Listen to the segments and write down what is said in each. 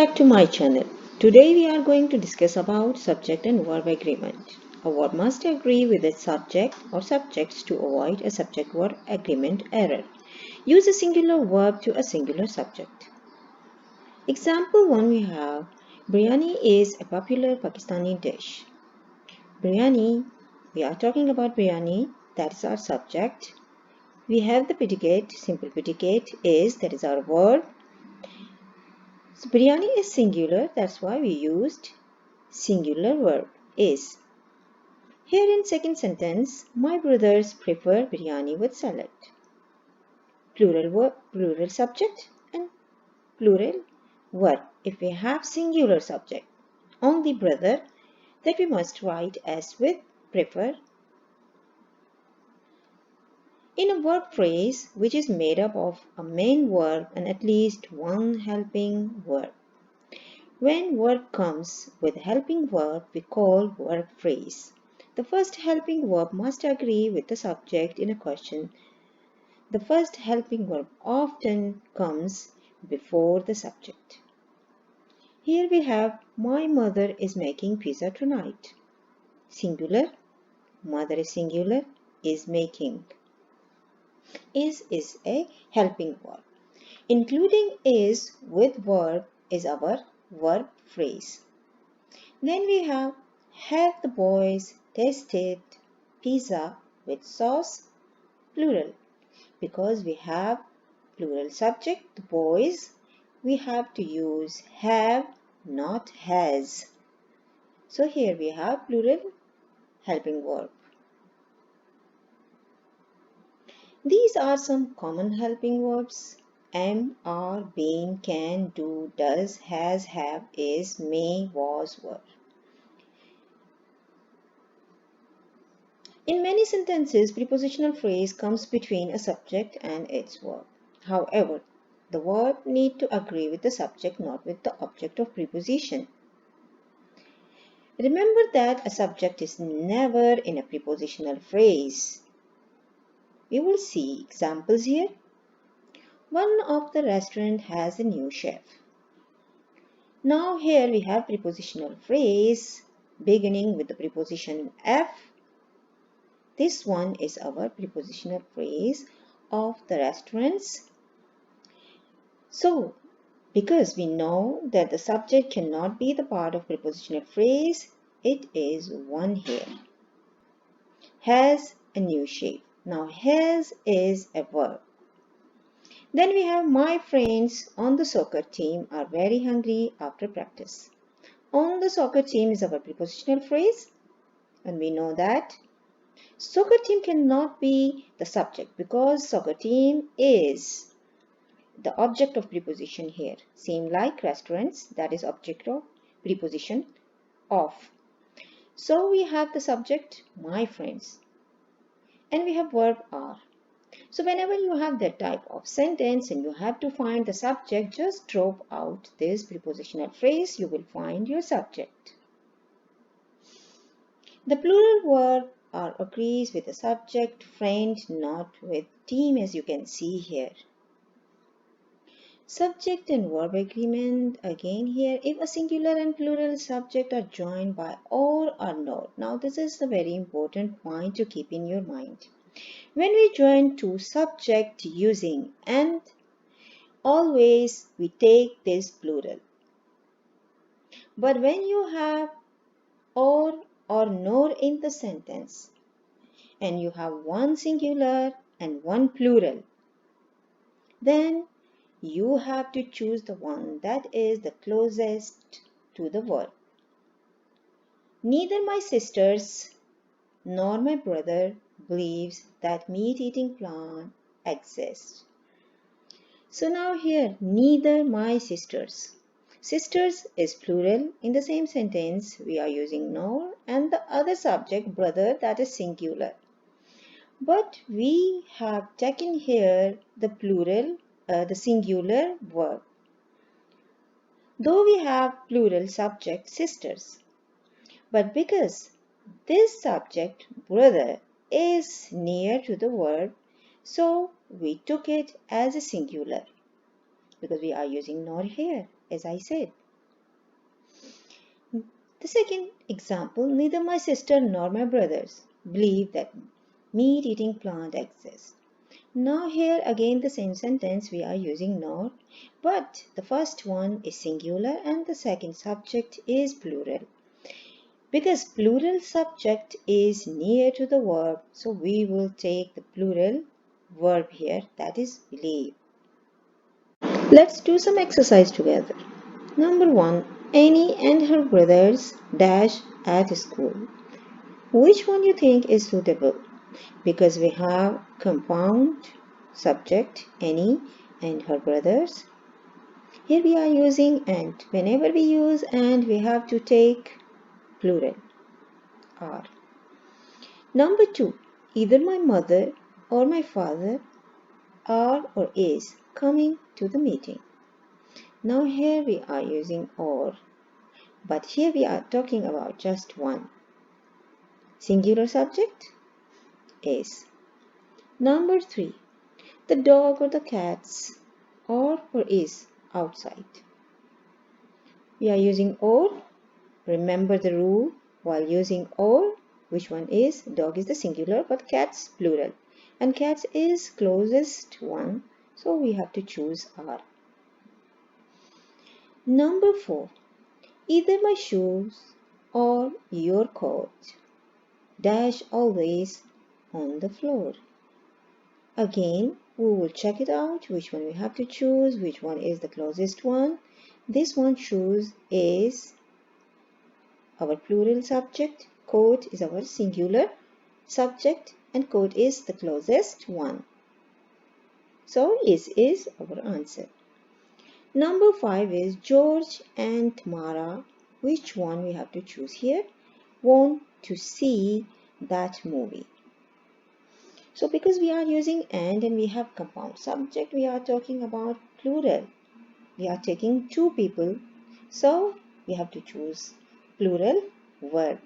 back to my channel. Today we are going to discuss about subject and verb agreement. A verb must agree with its subject or subjects to avoid a subject-verb agreement error. Use a singular verb to a singular subject. Example 1 we have biryani is a popular Pakistani dish. Biryani, we are talking about biryani, that is our subject. We have the predicate, simple predicate is, that is our verb. So biryani is singular, that's why we used singular verb is. Here in second sentence, my brothers prefer biryani with salad. Plural verb, plural subject and plural verb. If we have singular subject, only brother, that we must write as with prefer. In a verb phrase which is made up of a main verb and at least one helping verb. When verb comes with helping verb, we call verb phrase. The first helping verb must agree with the subject in a question. The first helping verb often comes before the subject. Here we have, my mother is making pizza tonight. Singular, mother is singular, is making. Is a helping verb. Including is with verb is our verb phrase. Then we have the boys tasted pizza with sauce, plural. Because we have plural subject, the boys, we have to use have, not has. So here we have plural helping verb. These are some common helping verbs. Am, are, been, can, do, does, has, have, is, may, was, were. In many sentences, prepositional phrase comes between a subject and its verb. However, the verb need to agree with the subject, not with the object of preposition. Remember that a subject is never in a prepositional phrase. We will see examples here. One of the restaurant has a new chef. Now here we have prepositional phrase beginning with the preposition F. This one is our prepositional phrase of the restaurants. So, because we know that the subject cannot be the part of prepositional phrase, it is one here. Has a new chef. Now, has is a verb. Then we have my friends on the soccer team are very hungry after practice. On the soccer team is our prepositional phrase, and we know that soccer team cannot be the subject because soccer team is the object of preposition here. Same like restaurants, that is object of preposition of. So we have the subject, my friends, and we have verb are. So whenever you have that type of sentence and you have to find the subject, just drop out this prepositional phrase, you will find your subject. The plural verb are agrees with the subject, friend, not with team, as you can see here. Subject and verb agreement again here, if a singular and plural subject are joined by or not. Now this is a very important point to keep in your mind. When we join two subject using and, always we take this plural. But when you have or nor in the sentence and you have one singular and one plural, then you have to choose the one that is the closest to the verb. Neither my sisters nor my brother believes that meat-eating plant exists. So now here, neither my sisters. Sisters is plural. In the same sentence, we are using nor and the other subject, brother, that is singular. But we have taken here the plural, the singular verb. Though we have plural subject, sisters. But because this subject, brother, is near to the verb, so we took it as a singular because we are using nor here, as I said. The second example, neither my sister nor my brothers believe that meat-eating plant exists. Now here again the same sentence we are using nor, but the first one is singular and the second subject is plural. Because plural subject is near to the verb, so we will take the plural verb here, that is believe. Let's do some exercise together. Number 1. Annie and her brothers dash at school. Which one you think is suitable? Because we have compound subject Annie and her brothers. Here we are using and. Whenever we use and, we have to take plural are. Number 2. Either my mother or my father are or is coming to the meeting. Now here we are using or, but here we are talking about just one. Singular subject is. Number 3. The dog or the cats or is outside. We are using or. Remember the rule while using or. Which one is? Dog is the singular but cats plural. And cats is closest one. So we have to choose are. Number 4. Either my shoes or your coat. Dash always on the floor. Again, we will check it out, which one we have to choose, which one is the closest one. This one shoes is our plural subject, coat is our singular subject, and coat is the closest one. So is our answer. Number 5 is George and Tamara. Which one we have to choose here? Want to see that movie. So because we are using and we have compound subject, we are talking about plural. We are taking two people. So we have to choose plural verb.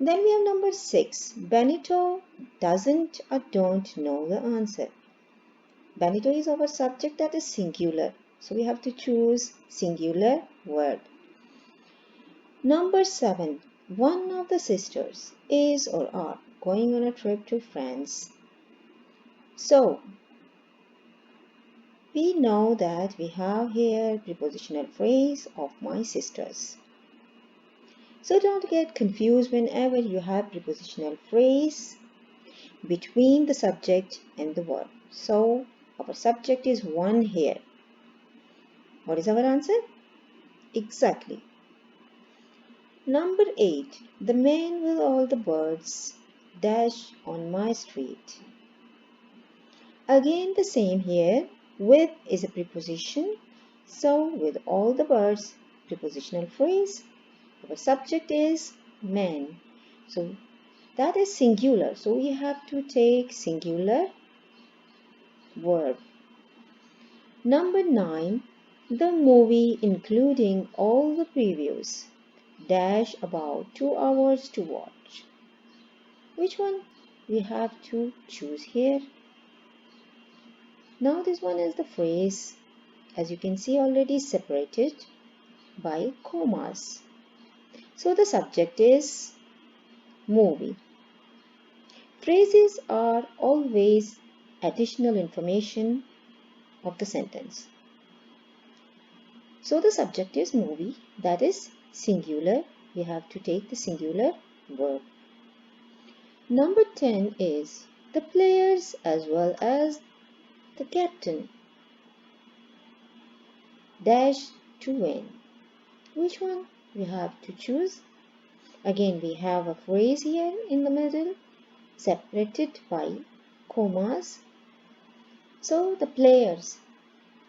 Then we have number 6. Benito doesn't or don't know the answer. Benito is our subject, that is singular. So we have to choose singular verb. Number 7. One of the sisters is or are going on a trip to France. So we know that we have here prepositional phrase of my sisters. So don't get confused whenever you have prepositional phrase between the subject and the verb. So our subject is one here. What is our answer? Exactly. Number 8. The man with all the birds dash on my street. Again the same here. With is a preposition. So with all the birds, prepositional phrase, our subject is man. So that is singular. So we have to take singular verb. Number 9. The movie including all the previews dash about 2 hours to watch. Which one we have to choose here? Now this one is the phrase, as you can see, already separated by commas. So the subject is movie. Phrases are always additional information of the sentence. So the subject is movie, that is singular. We have to take the singular verb. Number 10 is the players as well as the captain dash to win. Which one we have to choose? Again, we have a phrase here in the middle separated by commas. So the players,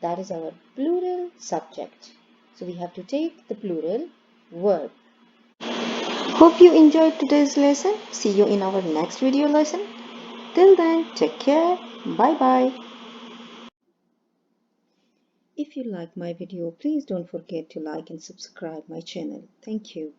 that is our plural subject. So we have to take the plural verb. Hope you enjoyed today's lesson. See you in our next video lesson. Till then, take care. Bye bye. If you like my video, please don't forget to like and subscribe my channel. Thank you.